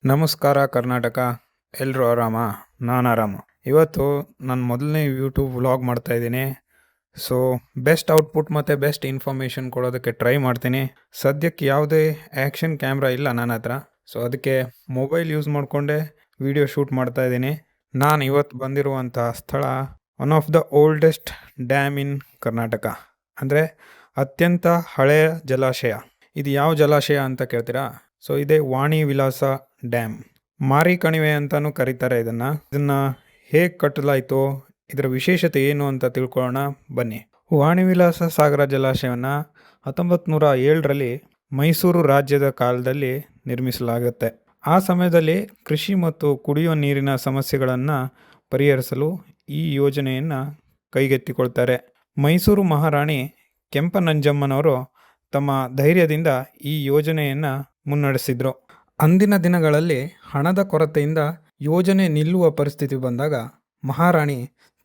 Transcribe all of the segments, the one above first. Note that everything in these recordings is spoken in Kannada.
ನಮಸ್ಕಾರ ಕರ್ನಾಟಕ, ಎಲ್ಲರೂ ಆರಾಮ? ನಾನು ಆರಾಮ. ಇವತ್ತು ನಾನು ಮೊದಲನೇ ಯೂಟ್ಯೂಬ್ ವ್ಲಾಗ್ ಮಾಡ್ತಾಯಿದ್ದೀನಿ. ಸೊ ಬೆಸ್ಟ್ ಔಟ್ಪುಟ್ ಮತ್ತು ಬೆಸ್ಟ್ ಇನ್ಫಾರ್ಮೇಷನ್ ಕೊಡೋದಕ್ಕೆ ಟ್ರೈ ಮಾಡ್ತೀನಿ. ಸದ್ಯಕ್ಕೆ ಯಾವುದೇ ಆ್ಯಕ್ಷನ್ ಕ್ಯಾಮ್ರಾ ಇಲ್ಲ ನನ್ನ ಹತ್ರ. ಸೊ ಅದಕ್ಕೆ ಮೊಬೈಲ್ ಯೂಸ್ ಮಾಡಿಕೊಂಡೇ ವಿಡಿಯೋ ಶೂಟ್ ಮಾಡ್ತಾಯಿದ್ದೀನಿ. ನಾನು ಇವತ್ತು ಬಂದಿರುವಂಥ ಸ್ಥಳ one of the oldest dam in Karnataka, ಅಂದರೆ ಅತ್ಯಂತ ಹಳೆಯ ಜಲಾಶಯ. ಇದು ಯಾವ ಜಲಾಶಯ ಅಂತ ಕೇಳ್ತೀರಾ? ಸೊ ಇದೇ ವಾಣಿ ವಿಲಾಸ ಡ್ಯಾಮ್. ಮಾರಿ ಕಣಿವೆ ಅಂತಲೂ ಕರೀತಾರೆ ಇದನ್ನು ಹೇಗೆ ಕಟ್ಟಲಾಯಿತು, ಇದರ ವಿಶೇಷತೆ ಏನು ಅಂತ ತಿಳ್ಕೊಳ್ಳೋಣ ಬನ್ನಿ. ವಾಣಿ ವಿಲಾಸ ಸಾಗರ ಜಲಾಶಯವನ್ನು 1907ರಲ್ಲಿ ಮೈಸೂರು ರಾಜ್ಯದ ಕಾಲದಲ್ಲಿ ನಿರ್ಮಿಸಲಾಗುತ್ತೆ. ಆ ಸಮಯದಲ್ಲಿ ಕೃಷಿ ಮತ್ತು ಕುಡಿಯುವ ನೀರಿನ ಸಮಸ್ಯೆಗಳನ್ನು ಪರಿಹರಿಸಲು ಈ ಯೋಜನೆಯನ್ನು ಕೈಗೆತ್ತಿಕೊಳ್ತಾರೆ. ಮೈಸೂರು ಮಹಾರಾಣಿ ಕೆಂಪನಂಜಮ್ಮನವರು ತಮ್ಮ ಧೈರ್ಯದಿಂದ ಈ ಯೋಜನೆಯನ್ನು ಮುನ್ನಡೆಸಿದ್ರು. ಅಂದಿನ ದಿನಗಳಲ್ಲಿ ಹಣದ ಕೊರತೆಯಿಂದ ಯೋಜನೆ ನಿಲ್ಲುವ ಪರಿಸ್ಥಿತಿ ಬಂದಾಗ ಮಹಾರಾಣಿ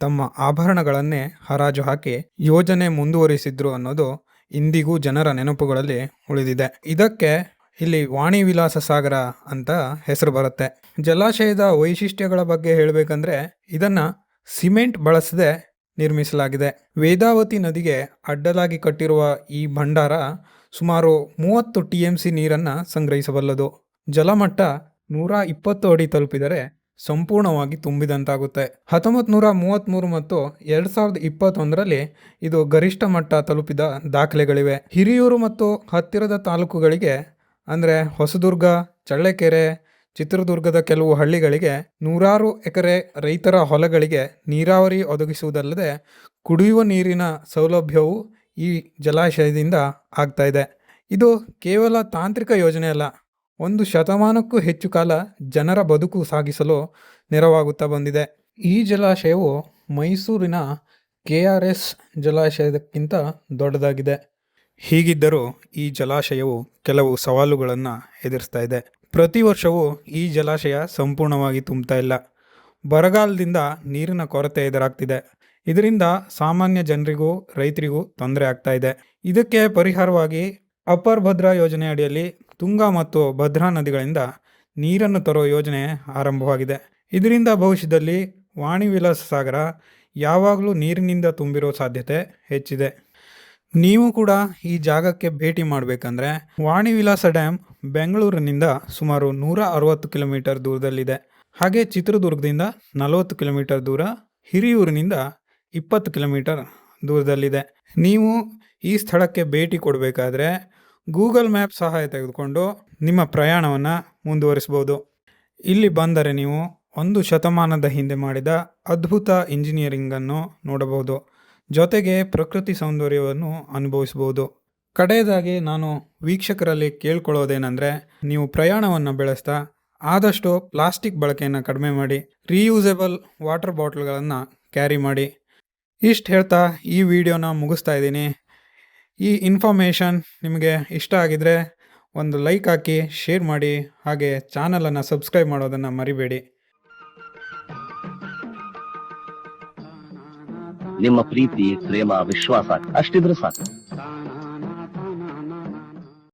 ತಮ್ಮ ಆಭರಣಗಳನ್ನೇ ಹರಾಜು ಹಾಕಿ ಯೋಜನೆ ಮುಂದುವರಿಸಿದ್ರು ಅನ್ನೋದು ಇಂದಿಗೂ ಜನರ ನೆನಪುಗಳಲ್ಲಿ ಉಳಿದಿದೆ. ಇದಕ್ಕೆ ಇಲ್ಲಿ ವಾಣಿ ವಿಲಾಸ ಸಾಗರ ಅಂತ ಹೆಸರು ಬರುತ್ತೆ. ಜಲಾಶಯದ ವೈಶಿಷ್ಟ್ಯಗಳ ಬಗ್ಗೆ ಹೇಳಬೇಕಂದ್ರೆ ಇದನ್ನು ಸಿಮೆಂಟ್ ಬಳಸದೆ ನಿರ್ಮಿಸಲಾಗಿದೆ. ವೇದಾವತಿ ನದಿಗೆ ಅಡ್ಡಲಾಗಿ ಕಟ್ಟಿರುವ ಈ ಭಂಡಾರ ಸುಮಾರು 30 TMC ನೀರನ್ನು ಸಂಗ್ರಹಿಸಬಲ್ಲದು. ಜಲಮಟ್ಟ 120 ಅಡಿ ತಲುಪಿದರೆ ಸಂಪೂರ್ಣವಾಗಿ ತುಂಬಿದಂತಾಗುತ್ತೆ. 1933 ಮತ್ತು 2021ರಲ್ಲಿ ಇದು ಗರಿಷ್ಠ ಮಟ್ಟ ತಲುಪಿದ ದಾಖಲೆಗಳಿವೆ. ಹಿರಿಯೂರು ಮತ್ತು ಹತ್ತಿರದ ತಾಲೂಕುಗಳಿಗೆ ಅಂದರೆ ಹೊಸದುರ್ಗ, ಚಳ್ಳಕೆರೆ, ಚಿತ್ರದುರ್ಗದ ಕೆಲವು ಹಳ್ಳಿಗಳಿಗೆ ನೂರಾರು ಎಕರೆ ರೈತರ ಹೊಲಗಳಿಗೆ ನೀರಾವರಿ ಒದಗಿಸುವುದಲ್ಲದೆ ಕುಡಿಯುವ ನೀರಿನ ಸೌಲಭ್ಯವು ಈ ಜಲಾಶಯದಿಂದ ಆಗ್ತಾ ಇದೆ. ಇದು ಕೇವಲ ತಾಂತ್ರಿಕ ಯೋಜನೆ ಅಲ್ಲ, 1 ಶತಮಾನಕ್ಕೂ ಹೆಚ್ಚು ಕಾಲ ಜನರ ಬದುಕು ಸಾಗಿಸಲು ನೆರವಾಗುತ್ತಾ ಬಂದಿದೆ. ಈ ಜಲಾಶಯವು ಮೈಸೂರಿನ KRS ಜಲಾಶಯಕ್ಕಿಂತ ದೊಡ್ಡದಾಗಿದೆ. ಹೀಗಿದ್ದರೂ ಈ ಜಲಾಶಯವು ಕೆಲವು ಸವಾಲುಗಳನ್ನು ಎದುರಿಸ್ತಾ ಇದೆ. ಪ್ರತಿ ವರ್ಷವೂ ಈ ಜಲಾಶಯ ಸಂಪೂರ್ಣವಾಗಿ ತುಂಬ್ತಾ ಇಲ್ಲ. ಬರಗಾಲದಿಂದ ನೀರಿನ ಕೊರತೆ ಎದುರಾಗ್ತಿದೆ. ಇದರಿಂದ ಸಾಮಾನ್ಯ ಜನರಿಗೂ ರೈತರಿಗೂ ತೊಂದರೆ ಆಗ್ತಾ ಇದೆ. ಇದಕ್ಕೆ ಪರಿಹಾರವಾಗಿ ಅಪ್ಪರ್ ಭದ್ರಾ ಯೋಜನೆ ಅಡಿಯಲ್ಲಿ ತುಂಗಾ ಮತ್ತು ಭದ್ರಾ ನದಿಗಳಿಂದ ನೀರನ್ನು ತರೋ ಯೋಜನೆ ಆರಂಭವಾಗಿದೆ. ಇದರಿಂದ ಭವಿಷ್ಯದಲ್ಲಿ ವಾಣಿ ವಿಲಾಸ ಸಾಗರ ಯಾವಾಗಲೂ ನೀರಿನಿಂದ ತುಂಬಿರೋ ಸಾಧ್ಯತೆ ಹೆಚ್ಚಿದೆ. ನೀವು ಕೂಡ ಈ ಜಾಗಕ್ಕೆ ಭೇಟಿ ಮಾಡಬೇಕಂದ್ರೆ ವಾಣಿ ವಿಲಾಸ ಡ್ಯಾಮ್ ಬೆಂಗಳೂರಿನಿಂದ ಸುಮಾರು 160 ಕಿಲೋಮೀಟರ್ ದೂರದಲ್ಲಿದೆ. ಹಾಗೆ ಚಿತ್ರದುರ್ಗದಿಂದ 40 ಕಿಲೋಮೀಟರ್ ದೂರ, ಹಿರಿಯೂರಿನಿಂದ 20 ಕಿಲೋಮೀಟರ್ ದೂರದಲ್ಲಿದೆ. ನೀವು ಈ ಸ್ಥಳಕ್ಕೆ ಭೇಟಿ ಕೊಡಬೇಕಾದ್ರೆ ಗೂಗಲ್ ಮ್ಯಾಪ್ ಸಹಾಯ ತೆಗೆದುಕೊಂಡು ನಿಮ್ಮ ಪ್ರಯಾಣವನ್ನು ಮುಂದುವರಿಸ್ಬೋದು. ಇಲ್ಲಿ ಬಂದರೆ ನೀವು 1 ಶತಮಾನದ ಹಿಂದೆ ಮಾಡಿದ ಅದ್ಭುತ ಇಂಜಿನಿಯರಿಂಗನ್ನು ನೋಡಬಹುದು, ಜೊತೆಗೆ ಪ್ರಕೃತಿ ಸೌಂದರ್ಯವನ್ನು ಅನುಭವಿಸ್ಬೋದು. ಕಡೆಯದಾಗಿ ನಾನು ವೀಕ್ಷಕರಲ್ಲಿ ಕೇಳ್ಕೊಳ್ಳೋದೇನೆಂದರೆ, ನೀವು ಪ್ರಯಾಣವನ್ನು ಬೆಳೆಸ್ತಾ ಆದಷ್ಟು ಪ್ಲಾಸ್ಟಿಕ್ ಬಳಕೆಯನ್ನು ಕಡಿಮೆ ಮಾಡಿ, ರೀಯೂಸೇಬಲ್ ವಾಟರ್ ಬಾಟ್ಲ್ಗಳನ್ನು ಕ್ಯಾರಿ ಮಾಡಿ. ಇಷ್ಟು ಹೇಳ್ತಾ ಈ ವಿಡಿಯೋನ ಮುಗಿಸ್ತಾ ಇದ್ದೀನಿ. ಈ ಇನ್ಫಾರ್ಮೇಷನ್ ನಿಮಗೆ ಇಷ್ಟ ಆಗಿದರೆ ಒಂದು ಲೈಕ್ ಹಾಕಿ, ಶೇರ್ ಮಾಡಿ, ಹಾಗೆ ಚಾನಲನ್ನು ಸಬ್ಸ್ಕ್ರೈಬ್ ಮಾಡೋದನ್ನು ಮರಿಬೇಡಿ. ನಿಮ್ಮ ಪ್ರೀತಿ, ಪ್ರೇಮ, ವಿಶ್ವಾಸ ಅಷ್ಟಿದ್ರೆ ಸಾಕು.